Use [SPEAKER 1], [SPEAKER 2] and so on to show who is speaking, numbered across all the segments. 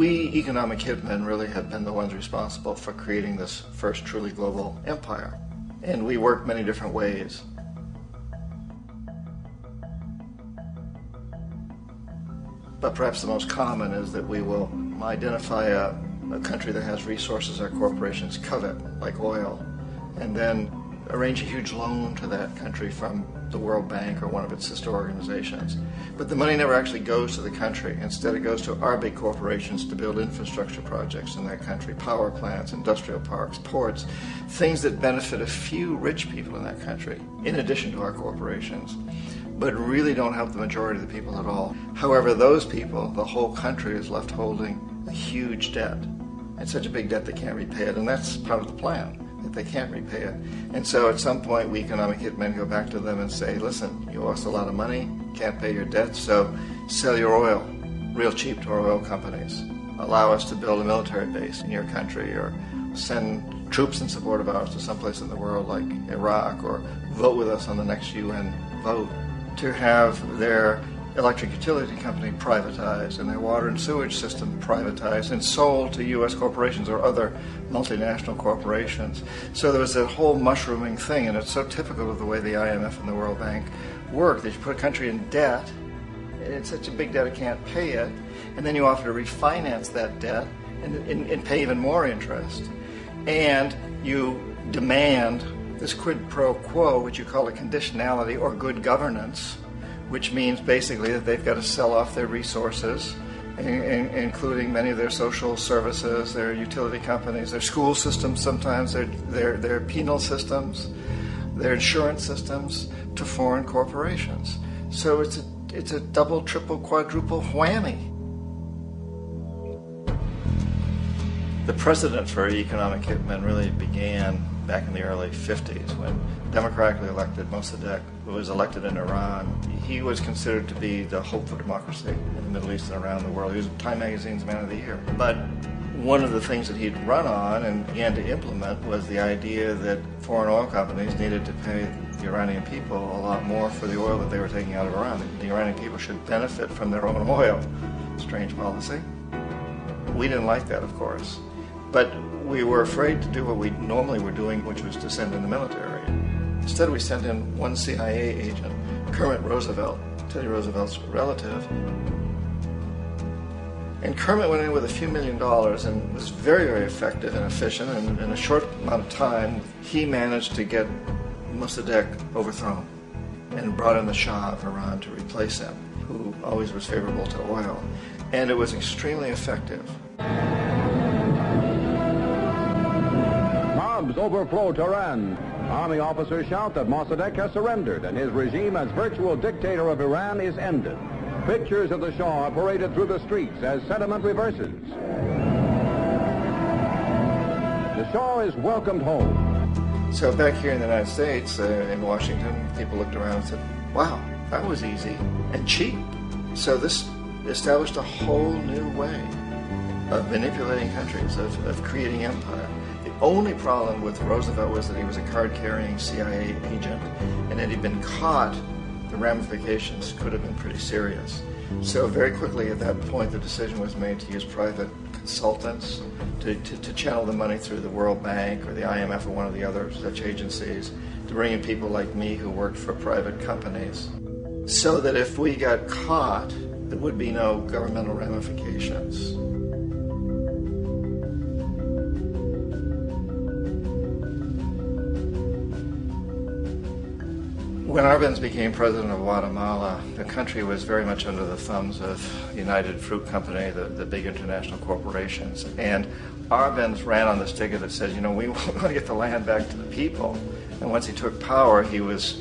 [SPEAKER 1] We economic hitmen really have been the ones responsible for creating this first truly global empire. And we work many different ways. But perhaps the most common is that we will identify a country that has resources our corporations covet, like oil, and then arrange a huge loan to that country from the World Bank or one of its sister organizations. But the money never actually goes to the country. Instead, it goes to our big corporations to build infrastructure projects in that country, power plants, industrial parks, ports, things that benefit a few rich people in that country, in addition to our corporations, but really don't help the majority of the people at all. However, those people, the whole country, is left holding a huge debt. It's such a big debt they can't repay it, and that's part of the plan, that they can't repay it. And so at some point, we economic hitmen go back to them and say, listen, you owe us a lot of money, can't pay your debt, so sell your oil real cheap to our oil companies. Allow us to build a military base in your country, or send troops in support of ours to someplace in the world like Iraq, or vote with us on the next UN vote. To have their electric utility company privatized and their water and sewage system privatized and sold to U.S. corporations or other multinational corporations. So there was that whole mushrooming thing, and it's so typical of the way the IMF and the World Bank work, that you put a country in debt, and it's such a big debt it can't pay it, and then you offer to refinance that debt and pay even more interest. And you demand this quid pro quo, which you call a conditionality or good governance, which means basically that they've got to sell off their resources, including many of their social services, their utility companies, their school systems sometimes, their penal systems, their insurance systems, to foreign corporations. So it's a double, triple, quadruple whammy. The precedent for economic hitmen really began back in the early 50s when democratically elected Mossadegh, who was elected in Iran. He was considered to be the hope for democracy in the Middle East and around the world. He was Time Magazine's Man of the Year. But one of the things that he'd run on and began to implement was the idea that foreign oil companies needed to pay the Iranian people a lot more for the oil that they were taking out of Iran. The Iranian people should benefit from their own oil. Strange policy. We didn't like that, of course. But we were afraid to do what we normally were doing, which was to send in the military. Instead, we sent in one CIA agent, Kermit Roosevelt, Teddy Roosevelt's relative. And Kermit went in with a few $1 million and was very, very effective and efficient. And in a short amount of time, he managed to get Mossadegh overthrown and brought in the Shah of Iran to replace him, who always was favorable to oil. And it was extremely effective.
[SPEAKER 2] Mobs overflow Tehran. Army officers shout that Mossadegh has surrendered and his regime as virtual dictator of Iran is ended. Pictures of the Shah are paraded through the streets as sentiment reverses. The Shah is welcomed home.
[SPEAKER 1] So back here in the United States, in Washington, people looked around and said, wow, that was easy and cheap. So this established a whole new way of manipulating countries, of creating empire. The only problem with Roosevelt was that he was a card-carrying CIA agent, and had he been caught, the ramifications could have been pretty serious. So very quickly at that point, the decision was made to use private consultants to channel the money through the World Bank or the IMF or one of the other such agencies, to bring in people like me who worked for private companies, so that if we got caught, there would be no governmental ramifications. When Arbenz became president of Guatemala, the country was very much under the thumbs of United Fruit Company, the big international corporations. And Arbenz ran on this ticket that says, you know, we want to get the land back to the people. And once he took power, he was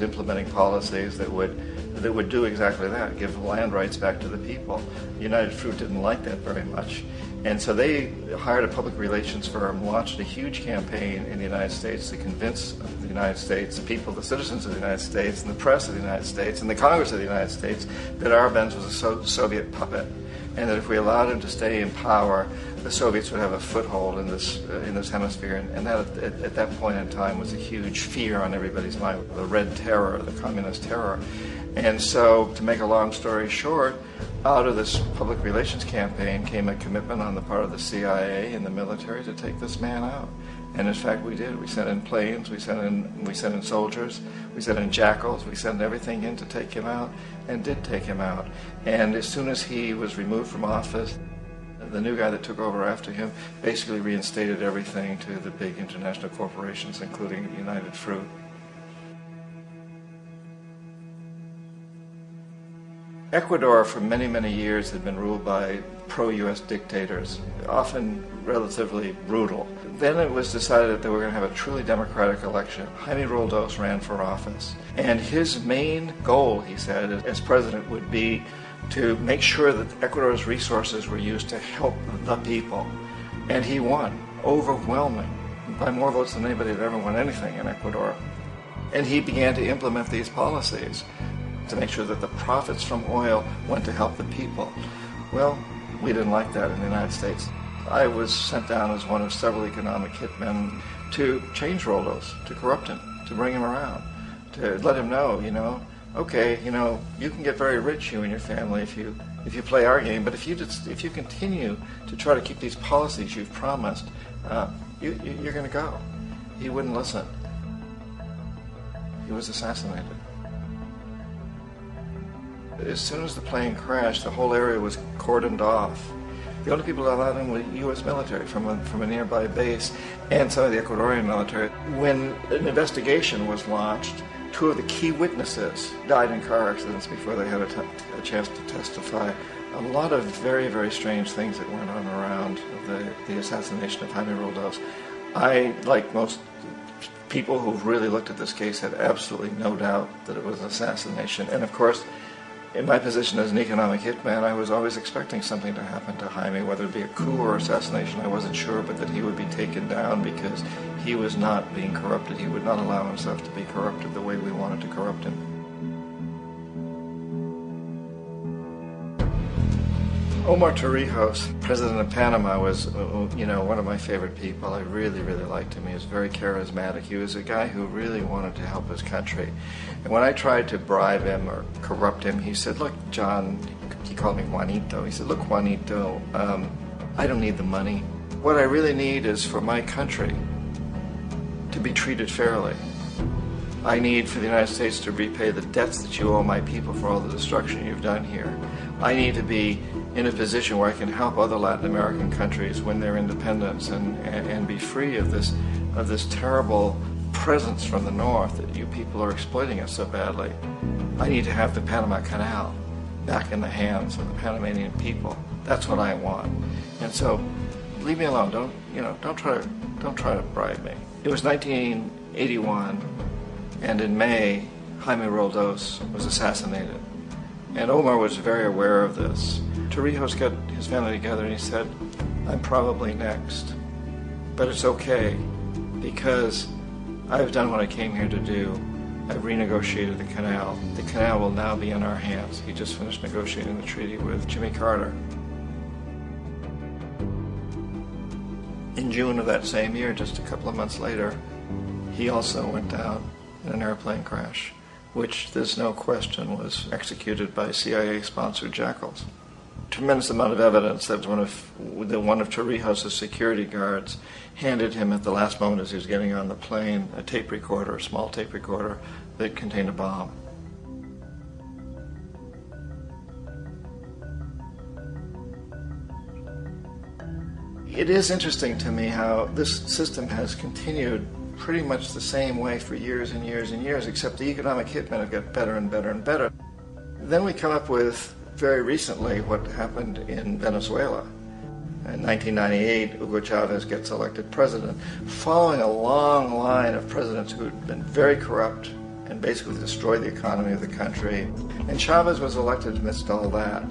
[SPEAKER 1] implementing policies that would do exactly that, give land rights back to the people. United Fruit didn't like that very much. And so they hired a public relations firm, launched a huge campaign in the United States to convince the United States, the people, the citizens of the United States, and the press of the United States, and the Congress of the United States, that Arbenz was a Soviet puppet, and that if we allowed him to stay in power, the Soviets would have a foothold in this hemisphere. And that, at that point in time, was a huge fear on everybody's mind, the Red Terror, the Communist Terror. And so, to make a long story short, Out of this public relations campaign came a commitment on the part of the CIA and the military to take this man out. And in fact, we did. We sent in planes, we sent in soldiers, we sent in jackals, we sent everything in to take him out, and did take him out. And as soon as he was removed from office, the new guy that took over after him basically reinstated everything to the big international corporations, including United Fruit. Ecuador for many, many years had been ruled by pro-U.S. dictators, often relatively brutal. Then it was decided that they were going to have a truly democratic election. Jaime Roldos ran for office. And his main goal, he said, as president would be to make sure that Ecuador's resources were used to help the people. And he won, overwhelming, by more votes than anybody had ever won anything in Ecuador. And he began to implement these policies to make sure that the profits from oil went to help the people. Well, we didn't like that in the United States. I was sent down as one of several economic hitmen to change Roldos, to corrupt him, to bring him around, to let him know, okay, you can get very rich, you and your family, if you play our game, but if you continue to try to keep these policies you've promised, you're going to go. He wouldn't listen. He was assassinated. As soon as the plane crashed, the whole area was cordoned off. The only people allowed in were U.S. military from a nearby base and some of the Ecuadorian military. When an investigation was launched, two of the key witnesses died in car accidents before they had a chance to testify. A lot of very, very strange things that went on around the assassination of Jaime Roldos. I, like most people who've really looked at this case, had absolutely no doubt that it was an assassination. And of course, in my position as an economic hitman, I was always expecting something to happen to Jaime, whether it be a coup or assassination, I wasn't sure, but that he would be taken down because he was not being corrupted. He would not allow himself to be corrupted the way we wanted to corrupt him. Omar Torrijos, president of Panama, was, one of my favorite people. I really, really liked him. He was very charismatic. He was a guy who really wanted to help his country. And when I tried to bribe him or corrupt him, he said, look, John, he called me Juanito. He said, look, Juanito, I don't need the money. What I really need is for my country to be treated fairly. I need for the United States to repay the debts that you owe my people for all the destruction you've done here. I need to be in a position where I can help other Latin American countries win their independence and be free of this terrible presence from the north that you people are exploiting us so badly. I need to have the Panama Canal back in the hands of the Panamanian people. That's what I want. And so, leave me alone. Don't try to bribe me. It was 1981, and in May, Jaime Roldos was assassinated. And Omar was very aware of this. Torrijos got his family together and he said, I'm probably next, but it's okay because I've done what I came here to do. I've renegotiated the canal. The canal will now be in our hands. He just finished negotiating the treaty with Jimmy Carter. In June of that same year, just a couple of months later, he also went down in an airplane crash, which there's no question was executed by CIA-sponsored jackals. Tremendous amount of evidence that one of Torrijos' security guards handed him at the last moment as he was getting on the plane a tape recorder, a small tape recorder that contained a bomb. It is interesting to me how this system has continued pretty much the same way for years and years and years, except the economic hitmen have got better and better and better. Then we come up with, very recently, what happened in Venezuela. In 1998, Hugo Chavez gets elected president, following a long line of presidents who had been very corrupt and basically destroyed the economy of the country. And Chavez was elected amidst all that.